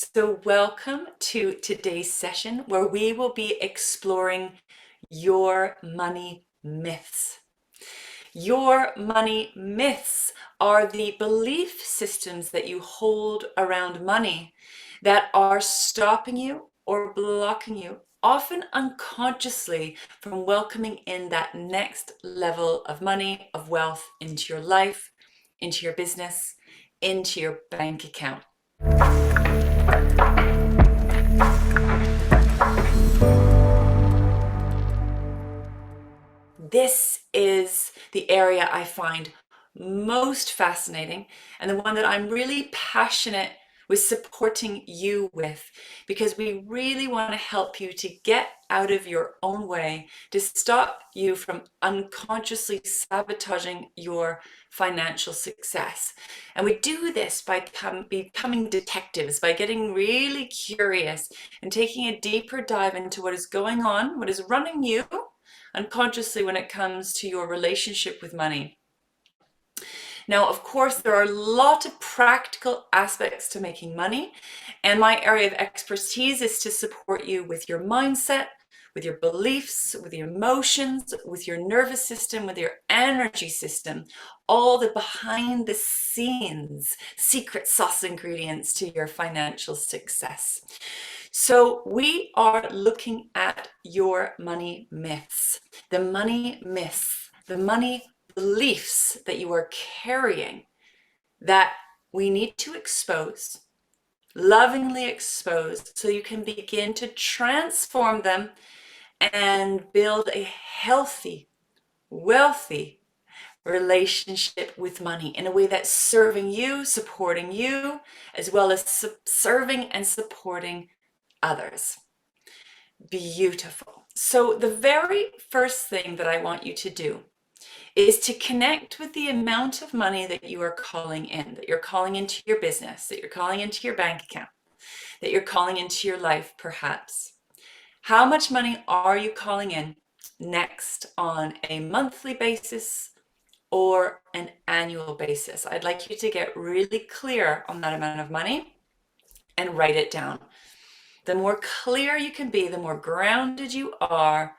So welcome to today's session where we will be exploring your money myths. Your money myths are the belief systems that you hold around money that are stopping you or blocking you, often unconsciously, from welcoming in that next level of money, of wealth into your life, into your business, into your bank account. This is the area I find most fascinating and the one that I'm really passionate with supporting you with, because we really want to help you to get out of your own way, to stop you from unconsciously sabotaging your financial success. And we do this by becoming detectives, by getting really curious and taking a deeper dive into what is going on, what is running you unconsciously when it comes to your relationship with money. Now, of course, there are a lot of practical aspects to making money, and my area of expertise is to support you with your mindset, with your beliefs, with your emotions, with your nervous system, with your energy system, all the behind the scenes secret sauce ingredients to your financial success. So we are looking at your money myths, the money beliefs that you are carrying that we need to expose, lovingly expose, so you can begin to transform them and build a healthy, wealthy relationship with money in a way that's serving you, supporting you, as well as serving and supporting others. Beautiful. So the very first thing that I want you to do is to connect with the amount of money that you are calling in, that you're calling into your business, that you're calling into your bank account, that you're calling into your life, perhaps. How much money are you calling in next on a monthly basis or an annual basis? I'd like you to get really clear on that amount of money and write it down. The more clear you can be, the more grounded you are,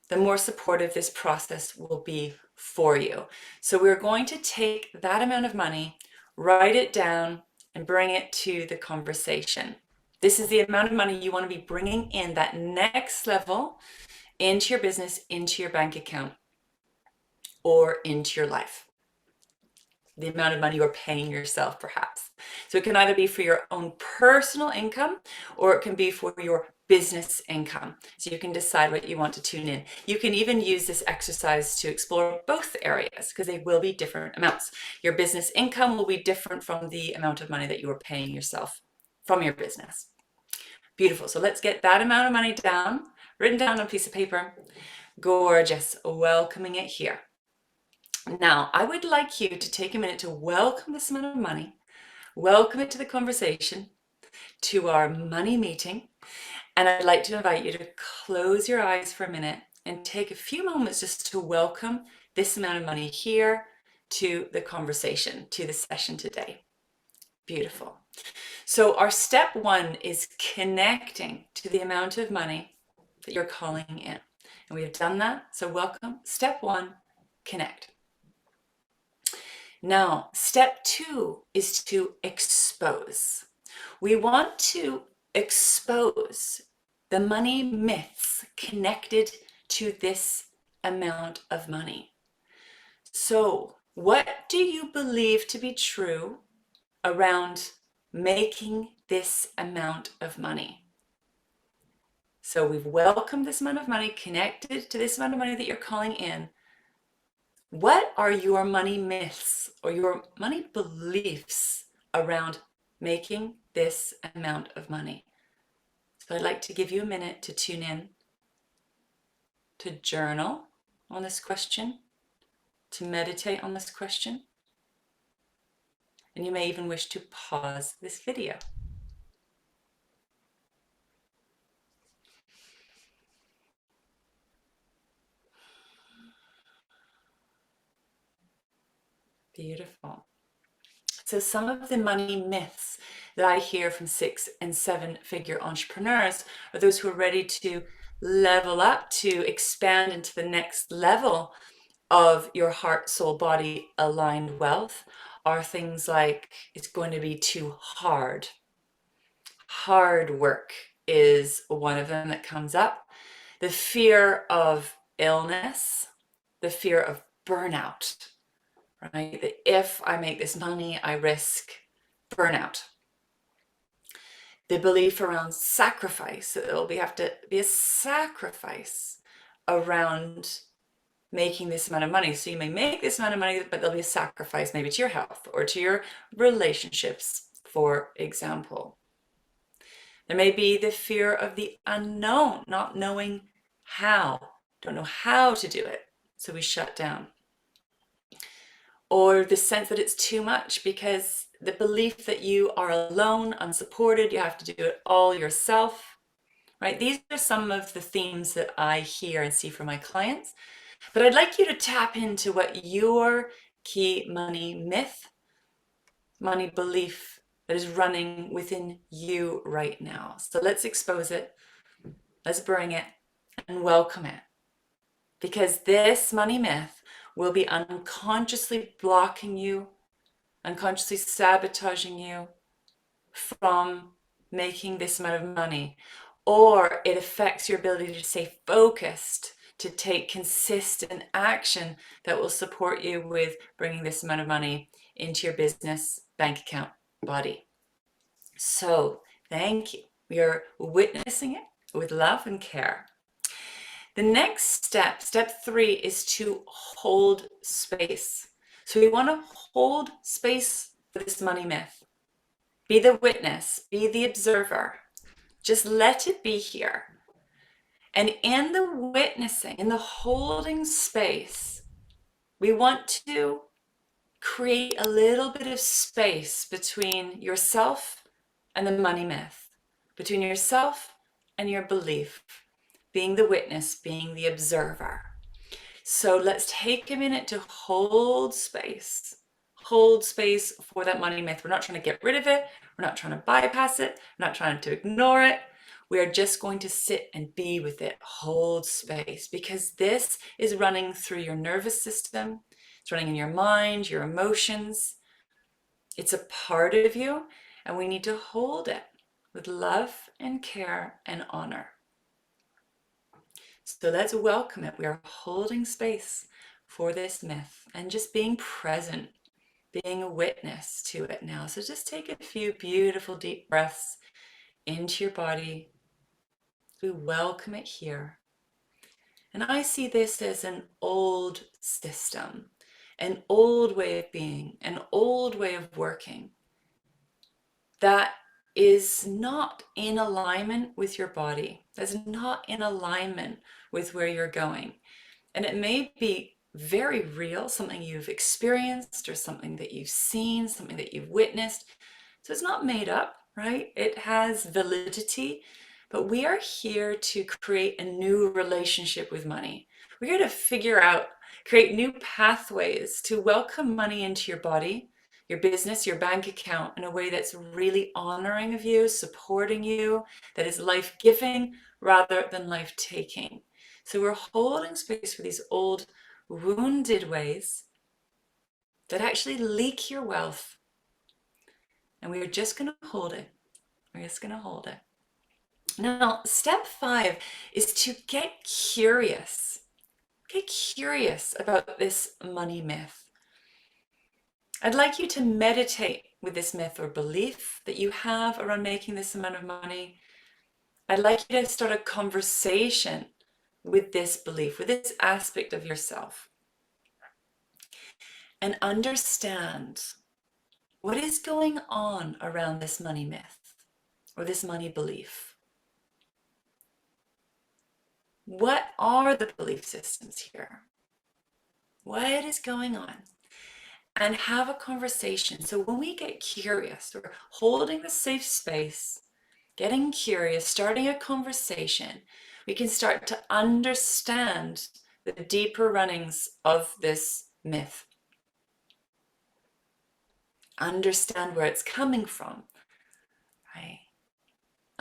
the more supportive this process will be for you. So we're going to take that amount of money, write it down, and bring it to the conversation. This is the amount of money you want to be bringing in that next level into your business, into your bank account, or into your life. The amount of money you're paying yourself, perhaps. So it can either be for your own personal income, or it can be for your business income. So you can decide what you want to tune in. You can even use this exercise to explore both areas, because they will be different amounts. Your business income will be different from the amount of money that you are paying yourself from your business. Beautiful. So let's get that amount of money down, written down on a piece of paper. Gorgeous. Welcoming it here. Now, I would like you to take a minute to welcome this amount of money, welcome it to the conversation, to our money meeting, and I'd like to invite you to close your eyes for a minute and take a few moments just to welcome this amount of money here to the conversation, to the session today. Beautiful. So our step one is connecting to the amount of money that you're calling in. And we have done that, so welcome. Step one, connect. Now, step two is to expose. We want to expose the money myths connected to this amount of money. So, what do you believe to be true around making this amount of money? So we've welcomed this amount of money, connected to this amount of money that you're calling in. What are your money myths or your money beliefs around making this amount of money? So I'd like to give you a minute to tune in, to journal on this question, to meditate on this question, and you may even wish to pause this video. Beautiful. So some of the money myths that I hear from 6 and 7 figure entrepreneurs are those who are ready to level up, to expand into the next level of your heart, soul, body aligned wealth, are things like it's going to be too hard. Hard work is one of them that comes up. The fear of illness, the fear of burnout, right? That if I make this money, I risk burnout. The belief around sacrifice, that there will have to be a sacrifice around making this amount of money. So you may make this amount of money, but there'll be a sacrifice maybe to your health or to your relationships, for example. There may be the fear of the unknown, not knowing how, don't know how to do it, so we shut down. Or the sense that it's too much because the belief that you are alone, unsupported, you have to do it all yourself, right? These are some of the themes that I hear and see from my clients. But I'd like you to tap into what your key money myth, money belief that is running within you right now. So let's expose it, let's bring it, and welcome it. Because this money myth will be unconsciously blocking you, unconsciously sabotaging you from making this amount of money, or it affects your ability to stay focused, to take consistent action that will support you with bringing this amount of money into your business, bank account, body. So thank you. We are witnessing it with love and care. The next step, step 3, is to hold space. So we want to hold space for this money myth. Be the witness, be the observer. Just let it be here. And in the witnessing, in the holding space, we want to create a little bit of space between yourself and the money myth, between yourself and your belief, being the witness, being the observer. So let's take a minute to hold space for that money myth. We're not trying to get rid of it. We're not trying to bypass it. We're not trying to ignore it. We are just going to sit and be with it, hold space, because this is running through your nervous system. It's running in your mind, your emotions. It's a part of you, and we need to hold it with love and care and honor. So let's welcome it. We are holding space for this myth and just being present, being a witness to it now. So just take a few beautiful deep breaths into your body. We welcome it here. And I see this as an old system, an old way of being, an old way of working that is not in alignment with your body, that's not in alignment with where you're going. And it may be very real, something you've experienced or something that you've seen, something that you've witnessed. So it's not made up, right? It has validity, but we are here to create a new relationship with money. We're here to figure out, create new pathways to welcome money into your body, your business, your bank account in a way that's really honoring of you, supporting you, that is life-giving rather than life-taking. So we're holding space for these old wounded ways that actually leak your wealth. And we are just going to hold it. We're just going to hold it. Now, step 5 is to get curious. Get curious about this money myth. I'd like you to meditate with this myth or belief that you have around making this amount of money. I'd like you to start a conversation with this belief, with this aspect of yourself, and understand what is going on around this money myth or this money belief. What are the belief systems here? What is going on? And have a conversation. So when we get curious, we're holding the safe space, getting curious, starting a conversation, we can start to understand the deeper runnings of this myth. Understand where it's coming from.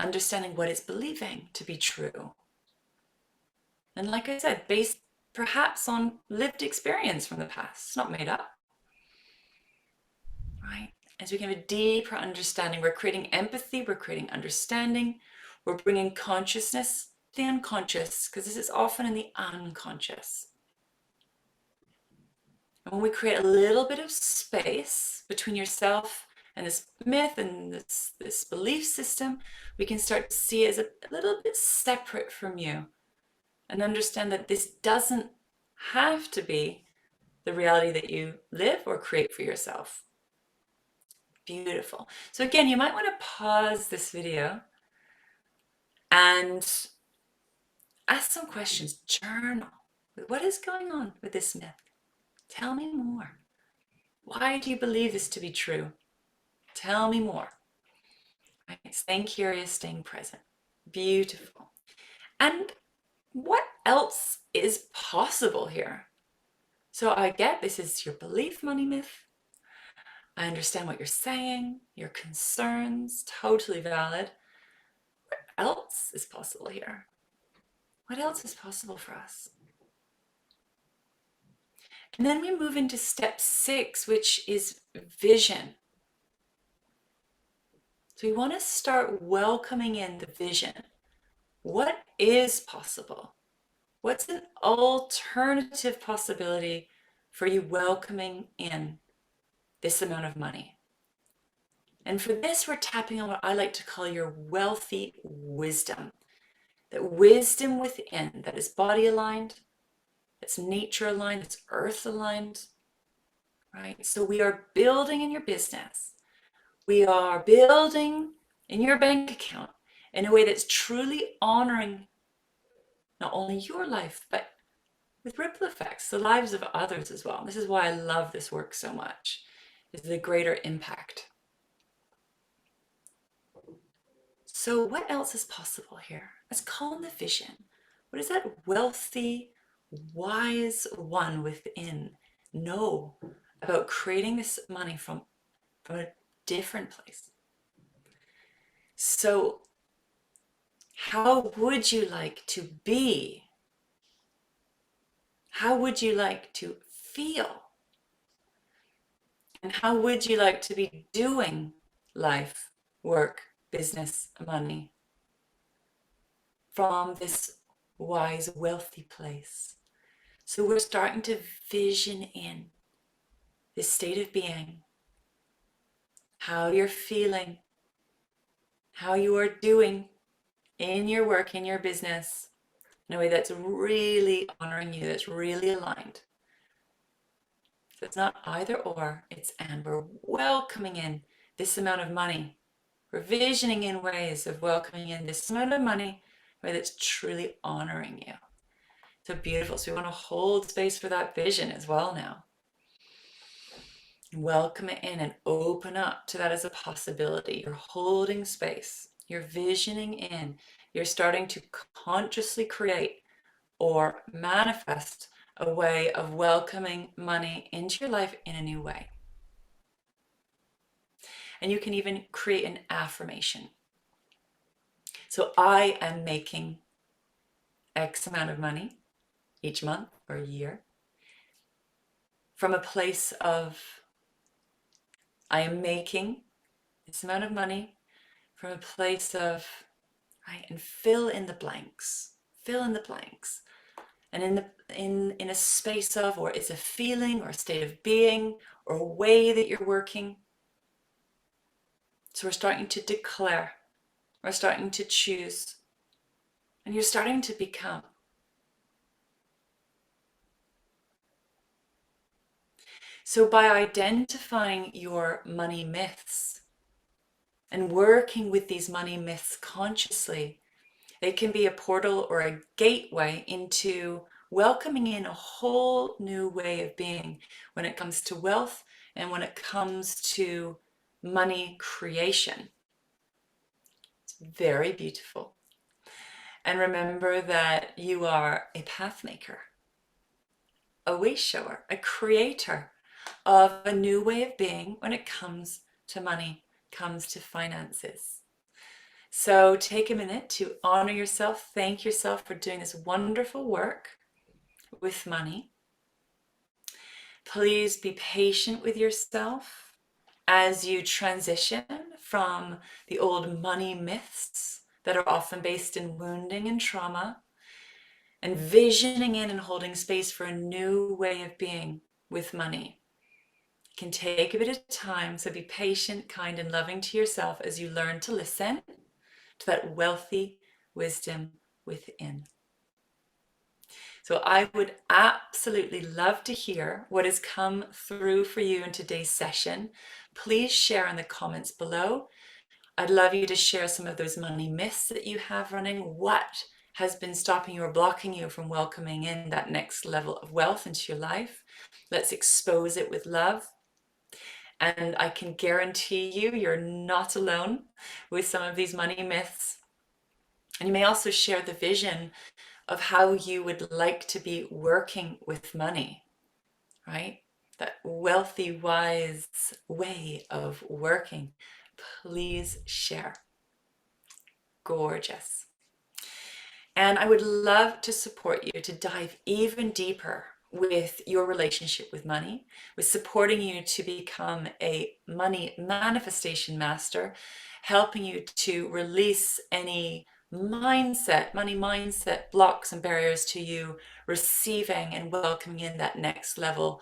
understanding what it's believing to be true. And like I said, based perhaps on lived experience from the past. It's not made up, right? As we get a deeper understanding, we're creating empathy, we're creating understanding, we're bringing consciousness, the unconscious, because this is often in the unconscious. And when we create a little bit of space between yourself and this myth and this belief system, we can start to see it as a little bit separate from you and understand that this doesn't have to be the reality that you live or create for yourself. Beautiful. So again, you might want to pause this video and ask some questions, journal. What is going on with this myth? Tell me more. Why do you believe this to be true? Tell me more. Right? Staying curious, staying present. Beautiful. And what else is possible here? So I get this is your belief money myth. I understand what you're saying, your concerns, totally valid. What else is possible here? What else is possible for us? And then we move into step 6, which is vision. So we want to start welcoming in the vision. What is possible? What's an alternative possibility for you welcoming in this amount of money? And for this, we're tapping on what I like to call your wealthy wisdom. That wisdom within, that is body aligned, that's nature aligned, that's earth aligned, right? So we are building in your business. We are building in your bank account in a way that's truly honoring not only your life, but with ripple effects, the lives of others as well. This is why I love this work so much, is the greater impact. So what else is possible here? Let's call in the vision. What does that wealthy, wise one within know about creating this money from a different place? So how would you like to be? How would you like to feel? And how would you like to be doing life, work, business, money from this wise, wealthy place? So we're starting to vision in this state of being, how you're feeling, how you are doing in your work, in your business, in a way that's really honoring you, that's really aligned. So it's not either or, it's and. We're welcoming in this amount of money. We're visioning in ways of welcoming in this amount of money, a way that's truly honoring you. So beautiful. So we want to hold space for that vision as well now. Welcome it in and open up to that as a possibility. You're holding space. You're visioning in. You're starting to consciously create or manifest a way of welcoming money into your life in a new way. And you can even create an affirmation. So I am making X amount of money each month or year from a place of I am making this amount of money from a place of, right, and fill in the blanks. Fill in the blanks. And in a space of, or it's a feeling or a state of being or a way that you're working. So we're starting to declare, we're starting to choose, and you're starting to become. So by identifying your money myths and working with these money myths consciously, they can be a portal or a gateway into welcoming in a whole new way of being when it comes to wealth and when it comes to money creation. It's very beautiful. And remember that you are a path maker, a way shower, a creator of a new way of being when it comes to money, comes to finances. So take a minute to honor yourself, thank yourself for doing this wonderful work with money. Please be patient with yourself as you transition from the old money myths that are often based in wounding and trauma, and visioning in and holding space for a new way of being with money. It can take a bit of time, so be patient, kind, and loving to yourself as you learn to listen to that wealthy wisdom within. So I would absolutely love to hear what has come through for you in today's session. Please share in the comments below. I'd love you to share some of those money myths that you have running. What has been stopping you or blocking you from welcoming in that next level of wealth into your life? Let's expose it with love. And I can guarantee you, you're not alone with some of these money myths. And you may also share the vision of how you would like to be working with money, right? That wealthy, wise way of working. Please share. Gorgeous. And I would love to support you to dive even deeper with your relationship with money, with supporting you to become a money manifestation master, helping you to release any money mindset blocks and barriers to you receiving and welcoming in that next level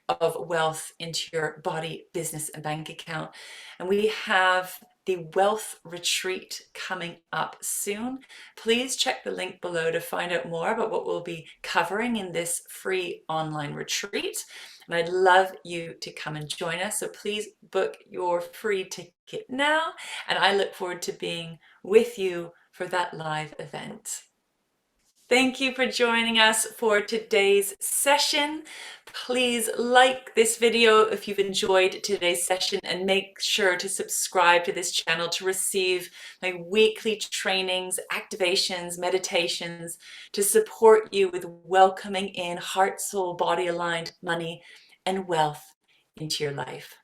of wealth into your body, business, and bank account. And we have the wealth retreat coming up soon. Please check the link below to find out more about what we'll be covering in this free online retreat. And I'd love you to come and join us. So please book your free ticket now. And I look forward to being with you for that live event. Thank you for joining us for today's session. Please like this video if you've enjoyed today's session, and make sure to subscribe to this channel to receive my weekly trainings, activations, meditations to support you with welcoming in heart, soul, body aligned money and wealth into your life.